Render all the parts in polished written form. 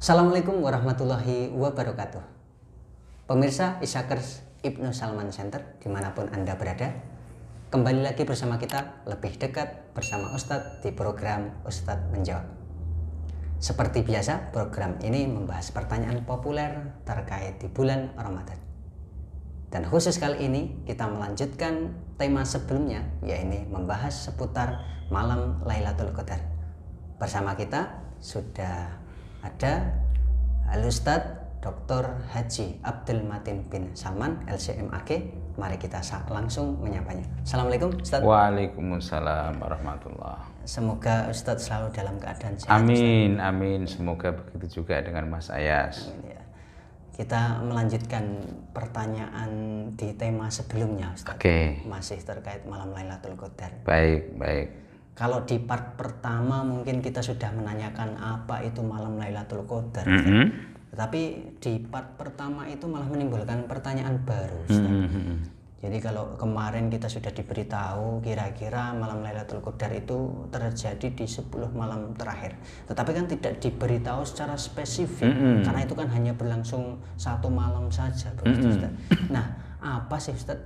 Assalamualaikum warahmatullahi wabarakatuh. Pemirsa Isakers Ibnu Salman Center dimanapun Anda berada, kembali lagi bersama kita lebih dekat bersama Ustadz di program Ustadz Menjawab. Seperti biasa, program ini membahas pertanyaan populer terkait di bulan Ramadan. Dan khusus kali ini kita melanjutkan tema sebelumnya, yaitu membahas seputar malam Lailatul Qadar. Bersama kita sudah ada Al-Ustadz Dr. Haji Abdul Matin bin Salman LCMAG. Mari kita langsung menyapanya. Assalamualaikum Ustadz. Waalaikumsalam warahmatullah. Semoga Ustadz selalu dalam keadaan sehat. Amin, Ustadz. Amin. Semoga begitu juga dengan Mas Ayas. Amin, ya. Kita melanjutkan pertanyaan di tema sebelumnya, Ustadz. Oke. Masih terkait malam Lailatul Qadar. Baik, baik. Kalau di part pertama mungkin kita sudah menanyakan apa itu malam Lailatul Qadar. Tetapi di part pertama itu malah menimbulkan pertanyaan baru, Ustaz. Jadi kalau kemarin kita sudah diberitahu kira-kira malam Lailatul Qadar itu terjadi di 10 malam terakhir. Tetapi kan tidak diberitahu secara spesifik, karena itu kan hanya berlangsung satu malam saja, Ustaz. Nah, apa sih Ustaz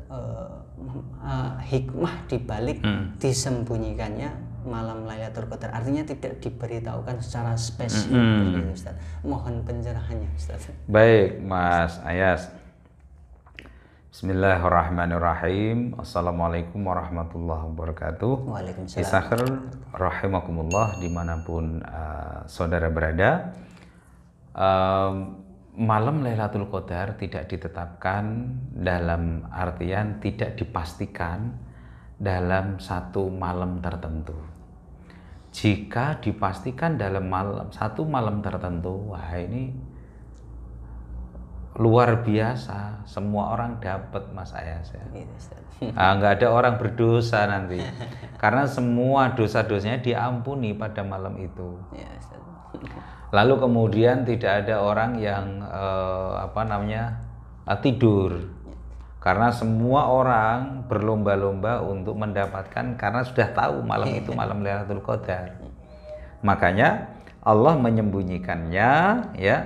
hikmah dibalik disembunyikannya malam Lailatul Qadar? Artinya tidak diberitahukan secara spesifik, Ustaz. Mohon pencerahannya, Ustaz. Baik, Mas Ayas. Bismillahirrahmanirrahim. Assalamualaikum warahmatullahi wabarakatuh. Waalaikumsalam. Isakher rahimakumullah dimanapun saudara berada. Malam Lailatul Qadar tidak ditetapkan dalam artian tidak dipastikan dalam satu malam tertentu. Jika dipastikan dalam satu malam tertentu, wah ini luar biasa, semua orang dapat, Mas Ayas ya. Nggak ada orang berdosa nanti, karena semua dosa-dosanya diampuni pada malam itu. Lalu kemudian tidak ada orang yang tidur, karena semua orang berlomba-lomba untuk mendapatkan, karena sudah tahu malam itu malam Lailatul Qadar. Makanya Allah menyembunyikannya ya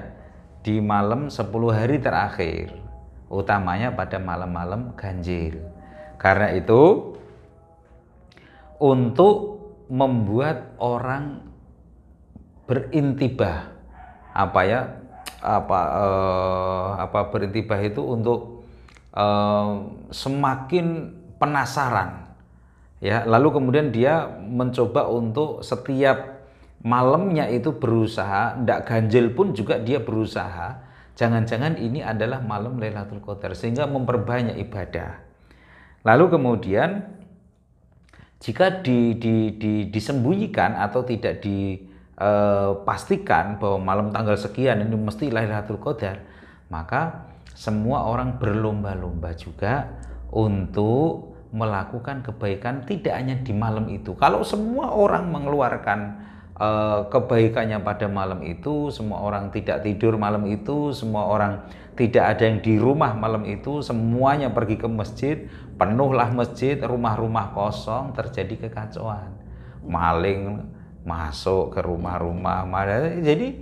di malam 10 hari terakhir, utamanya pada malam-malam ganjil. Karena itu untuk membuat orang berintibah, berintibah itu untuk semakin penasaran ya, lalu kemudian dia mencoba untuk setiap malamnya itu berusaha, ndak ganjil pun juga dia berusaha, jangan-jangan ini adalah malam Lailatul Qadar, sehingga memperbanyak ibadah. Lalu kemudian jika disembunyikan atau tidak dipastikan bahwa malam tanggal sekian ini mesti Lailatul Qadar, maka semua orang berlomba-lomba juga untuk melakukan kebaikan tidak hanya di malam itu. Kalau semua orang mengeluarkan kebaikannya pada malam itu, semua orang tidak tidur malam itu, semua orang tidak ada yang di rumah malam itu, semuanya pergi ke masjid, penuhlah masjid, rumah-rumah kosong, terjadi kekacauan, maling masuk ke rumah-rumah. Jadi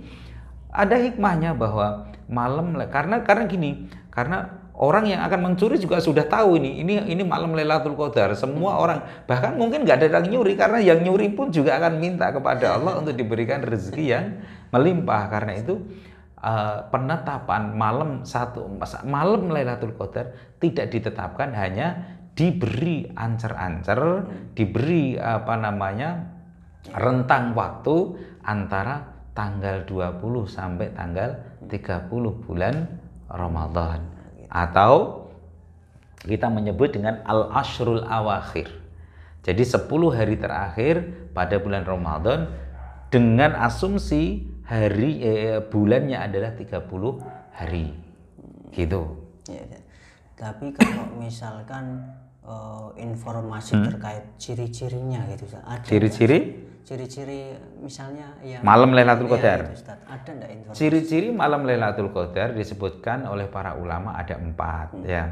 ada hikmahnya bahwa malam, karena gini, karena orang yang akan mencuri juga sudah tahu ini malam Lailatul Qadar. Semua orang, bahkan mungkin nggak ada yang nyuri, karena yang nyuri pun juga akan minta kepada Allah untuk diberikan rezeki yang melimpah. Karena itu penetapan malam Lailatul Qadar tidak ditetapkan, hanya diberi ancer-ancer, diberi rentang waktu antara tanggal 20 sampai tanggal 30 bulan Ramadan. Atau kita menyebut dengan al-ashrul awakhir. Jadi 10 hari terakhir pada bulan Ramadan, dengan asumsi bulannya adalah 30 hari. Gitu. Ya. Tapi kalau misalkan informasi terkait ciri-cirinya gitu, ada ciri-ciri misalnya yang malam Lailatul Qadar. Ada enggak informasi? Ciri-ciri malam Lailatul Qadar disebutkan oleh para ulama ada 4 ya.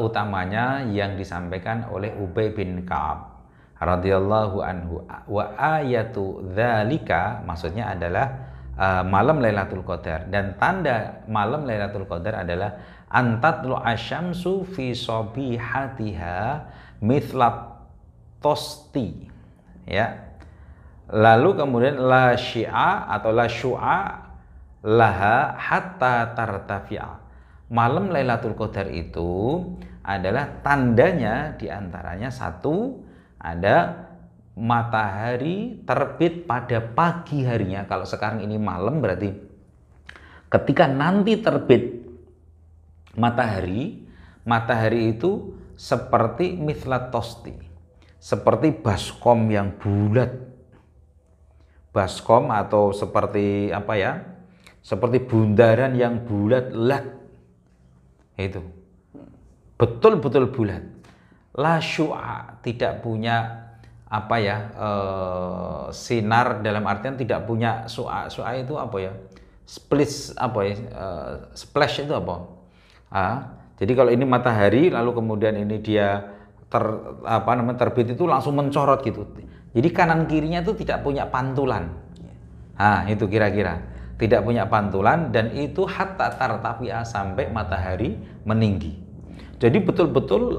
Utamanya yang disampaikan oleh Ubay bin Ka'ab radhiyallahu anhu, wa ayatu dzalika, maksudnya adalah malam Lailatul Qadar. Dan tanda malam Lailatul Qadar adalah antatlu asyamsu fi sabihatiha mithlat tosti, ya. Lalu kemudian la syi'a atau la syu'a laha hatta tartafi'a. Malam Lailatul Qadar itu adalah tandanya diantaranya satu, ada matahari terbit pada pagi harinya. Kalau sekarang ini malam, berarti ketika nanti terbit matahari, matahari itu seperti mithlat tosti, seperti baskom yang bulat. Baskom atau seperti apa ya? Seperti bundaran yang bulat lat. Itu betul-betul bulat. La syu'a, tidak punya apa ya, sinar, dalam artian tidak punya su'a. Su'a itu apa ya, splash itu apa, jadi kalau ini matahari lalu kemudian ini dia terbit itu langsung mencorot gitu, jadi kanan kirinya itu tidak punya pantulan. Itu kira-kira tidak punya pantulan, dan itu hatta tartafi'a, sampai matahari meninggi. Jadi betul-betul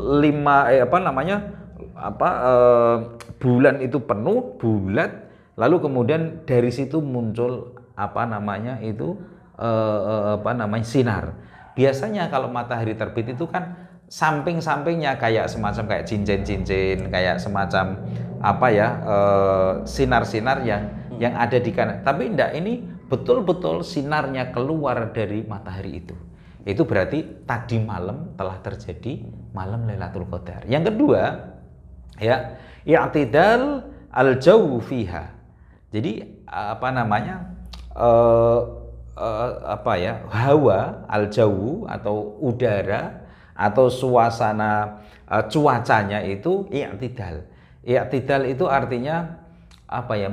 bulan itu penuh, bulat, lalu kemudian dari situ muncul sinar. Biasanya kalau matahari terbit itu kan samping-sampingnya kayak cincin-cincin, kayak semacam sinar-sinar yang ada di kanan. Tapi enggak, ini betul-betul sinarnya keluar dari matahari itu. Itu berarti tadi malam telah terjadi malam Lailatul Qadar. Yang kedua, ya, i'tidal al-jawu fiha. Jadi hawa al-jawu atau udara atau suasana cuacanya itu i'tidal. I'tidal itu artinya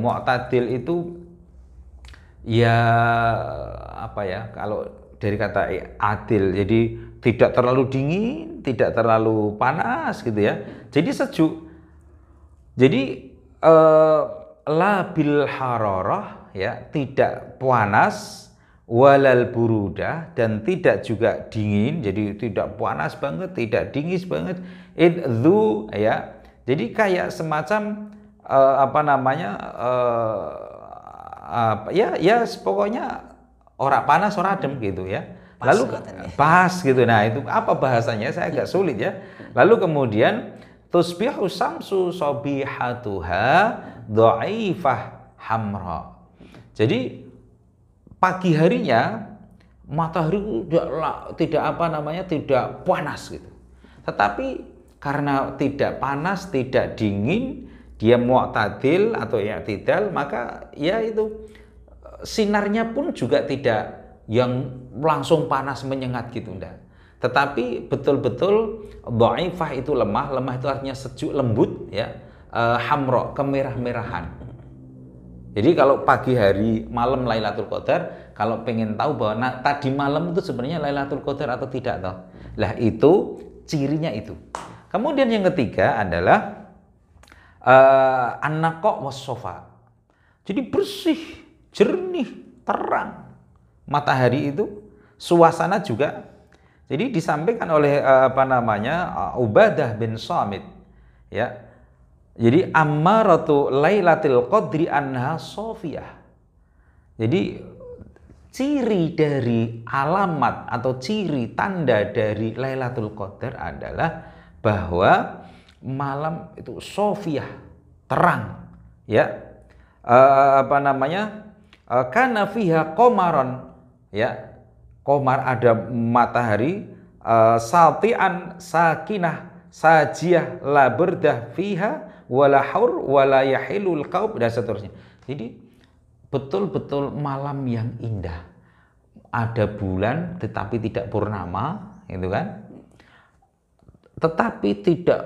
mu'tadil itu kalau dari kata adil, jadi tidak terlalu dingin, tidak terlalu panas gitu ya. Jadi sejuk. Jadi la bil hararah, ya, tidak panas, walal burudah, dan tidak juga dingin. Jadi tidak panas banget, tidak dingin banget. Idzu, ya. Jadi kayak semacam pokoknya ora panas, ora adem gitu ya. Lalu pas gitu. Nah, itu apa bahasanya? Saya agak sulit ya. Lalu kemudian tusbihu samsu sabihatuha dhaifah hamra. Jadi pagi harinya matahari tidak panas gitu. Tetapi karena tidak panas, tidak dingin, dia mu'tadil atau i'tidal, maka ya itu sinarnya pun juga tidak yang langsung panas menyengat gitu, enggak. Tetapi betul-betul dhaifah itu lemah itu artinya sejuk, lembut ya. Hamra, kemerah-merahan. Jadi kalau pagi hari malam Lailatul Qadar, kalau pengen tahu bahwa tadi malam itu sebenarnya Lailatul Qadar atau tidak toh. Lah itu cirinya itu. Kemudian yang ketiga adalah an-naqa was-safa. Jadi bersih, jernih, terang. Matahari itu, suasana juga. Jadi disampaikan oleh Ubadah bin Samit, ya. Jadi ammaratu lailatul qadri anha sofiyah. Jadi ciri dari alamat atau ciri tanda dari Lailatul Qadar adalah bahwa malam itu sofiyah, terang, ya. Kana fiha qamaran, ya, qamar, ada matahari, satian sakinah sajiyah la burdah fiha wala haur wala yahilul qaub, dan seterusnya. Jadi betul-betul malam yang indah. Ada bulan tetapi tidak purnama, gitu kan? Tetapi tidak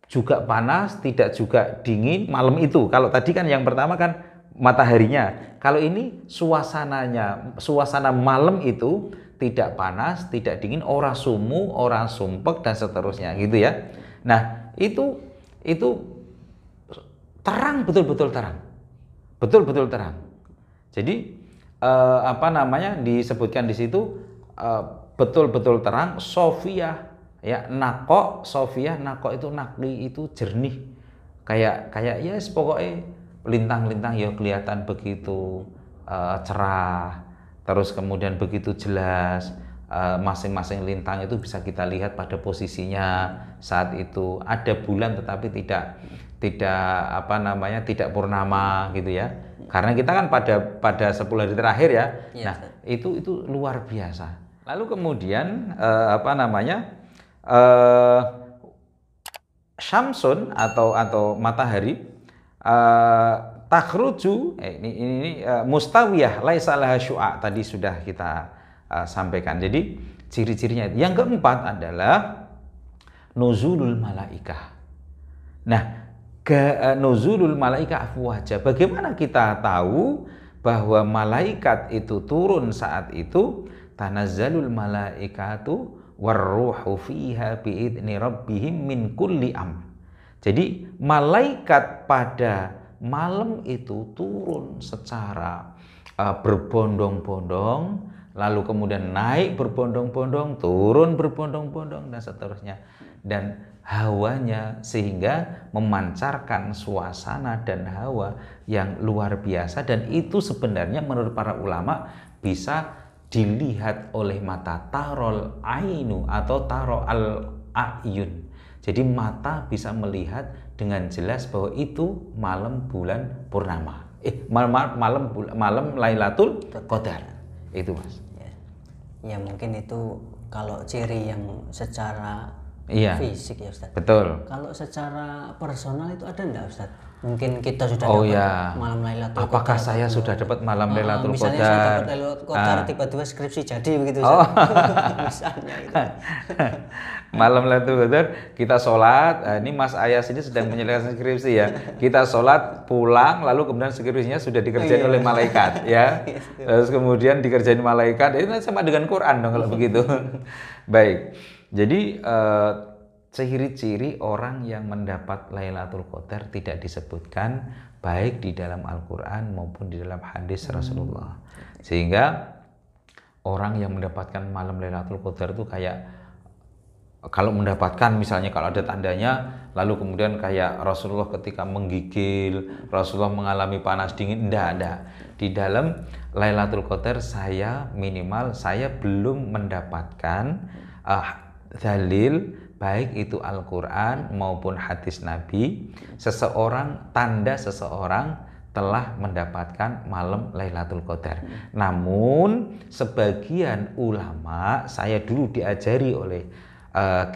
juga panas, tidak juga dingin malam itu. Kalau tadi kan yang pertama kan mataharinya. Kalau ini suasananya, suasana malam itu tidak panas, tidak dingin, ora sumu, ora sumpek, dan seterusnya gitu ya. Nah, itu terang, betul-betul terang. Betul-betul terang. Jadi apa namanya disebutkan di situ betul-betul terang. Sofiyah ya, nako, Sofiyah, nako itu nakli, itu jernih, kayak ya yes, pokoknya lintang-lintang ya kelihatan begitu cerah, terus kemudian begitu jelas. Masing-masing lintang itu bisa kita lihat pada posisinya saat itu. Ada bulan tetapi tidak apa namanya, tidak purnama gitu ya. Karena kita kan pada 10 hari terakhir ya. Nah, itu luar biasa. Lalu kemudian apa namanya? Syamsun atau matahari takhruju ini mustawiyah laisa laha syu'a, tadi sudah kita sampaikan. Jadi ciri-cirinya itu. Yang keempat adalah nuzulul malaikah. Nah, nuzulul malaikah afwaja. Bagaimana kita tahu bahwa malaikat itu turun saat itu? Tanazzalul malaikatu warruhu fiha biidni rabbihim min kulli am. Jadi malaikat pada malam itu turun secara berbondong-bondong, lalu kemudian naik berbondong-bondong, turun berbondong-bondong, dan seterusnya. Dan hawanya sehingga memancarkan suasana dan hawa yang luar biasa. Dan itu sebenarnya menurut para ulama bisa dilihat oleh mata, tarol ainu atau taro al ayun. Jadi mata bisa melihat dengan jelas bahwa itu malam bulan purnama, malam Lailatul Qadar. Itu Mas. Ya mungkin itu kalau ciri yang secara fisik ya Ustaz. Betul. Kalau secara personal itu ada enggak Ustaz? Mungkin kita sudah dapat malam Lailatul Qadar. Apakah saya sudah dapat malam Lailatul Qadar? Misalnya saya dapat Lailatul Qadar, tiba-tiba skripsi jadi begitu Ustaz. Misalnya itu. Malam Lailatul Qadar kita sholat, ini Mas Ayas ini sedang menyelesaikan skripsi ya. Kita sholat, pulang, lalu kemudian skripsinya sudah dikerjain oleh malaikat ya. Terus kemudian dikerjain malaikat, itu sama dengan Quran dong kalau begitu. Baik, jadi ciri-ciri orang yang mendapat Lailatul Qadar tidak disebutkan baik di dalam Al-Quran maupun di dalam hadis Rasulullah. Sehingga orang yang mendapatkan malam Lailatul Qadar itu kayak, kalau mendapatkan misalnya kalau ada tandanya, lalu kemudian kayak Rasulullah ketika menggigil, Rasulullah mengalami panas dingin, enggak ada. Di dalam Lailatul Qadar saya belum mendapatkan dalil baik itu Al-Quran maupun hadis Nabi, tanda seseorang telah mendapatkan malam Lailatul Qadar. Namun sebagian ulama, saya dulu diajari oleh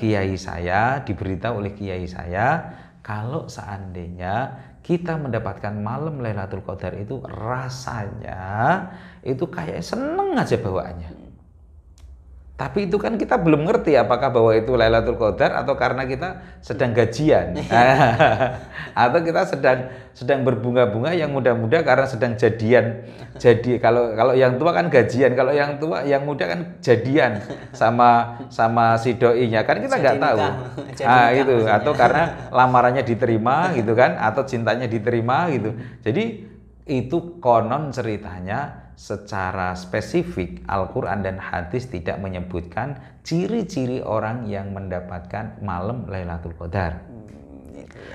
kiai saya, diberitahu oleh kiai saya, kalau seandainya kita mendapatkan malam Lailatul Qadar itu rasanya itu kayak seneng aja bawaannya. Tapi itu kan kita belum ngerti apakah bahwa itu Lailatul Qadar atau karena kita sedang gajian. Atau kita sedang berbunga-bunga, yang muda-muda karena sedang jadian. Jadi kalau yang tua kan gajian, kalau yang tua yang muda kan jadian sama si doinya, kan kita nggak tahu. Itu atau karena lamarannya diterima gitu kan, atau cintanya diterima gitu. Jadi itu konon ceritanya secara spesifik Al-Quran dan hadis tidak menyebutkan ciri-ciri orang yang mendapatkan malam Lailatul Qadar.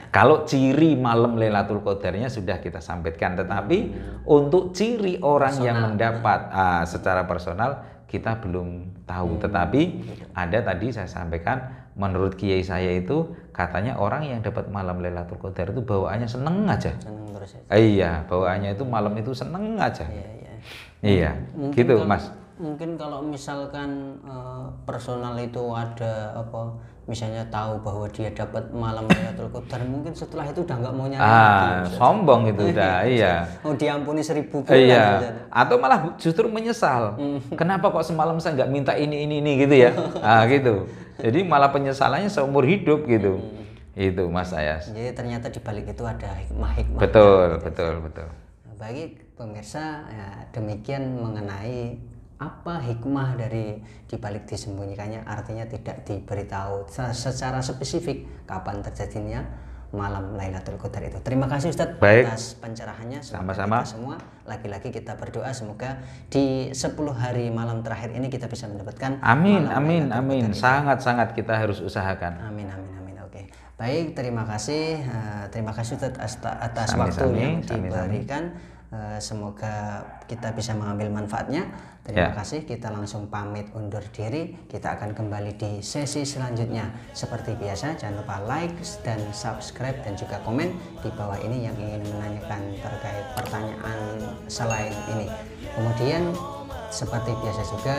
Kalau ciri malam Lailatul Qadarnya sudah kita sampaikan, tetapi untuk ciri orang yang mendapat secara personal kita belum tahu. Tetapi ada tadi saya sampaikan, menurut kiai saya itu katanya orang yang dapat malam Lailatul Qadar itu bawaannya seneng aja. Seneng terus aja. Iya, bawaannya itu malam itu seneng aja. Iya, gitu Mas. Mungkin kalau misalkan personal itu ada misalnya tahu bahwa dia dapat malam Lailatul Qadar, mungkin setelah itu udah nggak mau nyari lagi. Sombong itu udah, iya. Oh, diampuni 1000 bulan. Iya. Atau malah justru menyesal. Kenapa kok semalam saya nggak minta ini gitu ya? Gitu. Jadi malah penyesalannya seumur hidup gitu. Itu Mas Ayas. Jadi ternyata di balik itu ada hikmah-hikmah. Betul. Bagi pemirsa, ya, demikian mengenai apa hikmah dari dibalik disembunyikannya, artinya tidak diberitahu secara spesifik kapan terjadinya malam Lailatul Qadar itu. Terima kasih Ustadz Baik. atas pencerahannya. Sama-sama. Kita semua lagi-lagi kita berdoa semoga di 10 hari malam terakhir ini kita bisa mendapatkan Amin, malam amin, Lailatul amin. Qadar itu. Sangat-sangat kita harus usahakan. Amin, amin, amin. Oke, baik. Terima kasih Ustadz atas Sami-sami, waktu yang sami-sami. diberikan. Semoga kita bisa mengambil manfaatnya. Terima kasih. Kita langsung pamit undur diri. Kita akan kembali di sesi selanjutnya. Seperti biasa, jangan lupa like dan subscribe dan juga komen di bawah ini yang ingin menanyakan terkait pertanyaan selain ini. Kemudian seperti biasa juga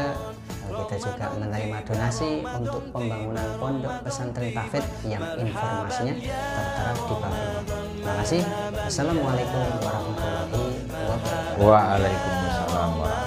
kita juga menerima donasi untuk pembangunan pondok pesantren Tahfidz yang informasinya tertera di bawah ini. Terima kasih. Assalamualaikum warahmatullahi wabarakatuh. Waalaikumsalam warahmatullahi wabarakatuh.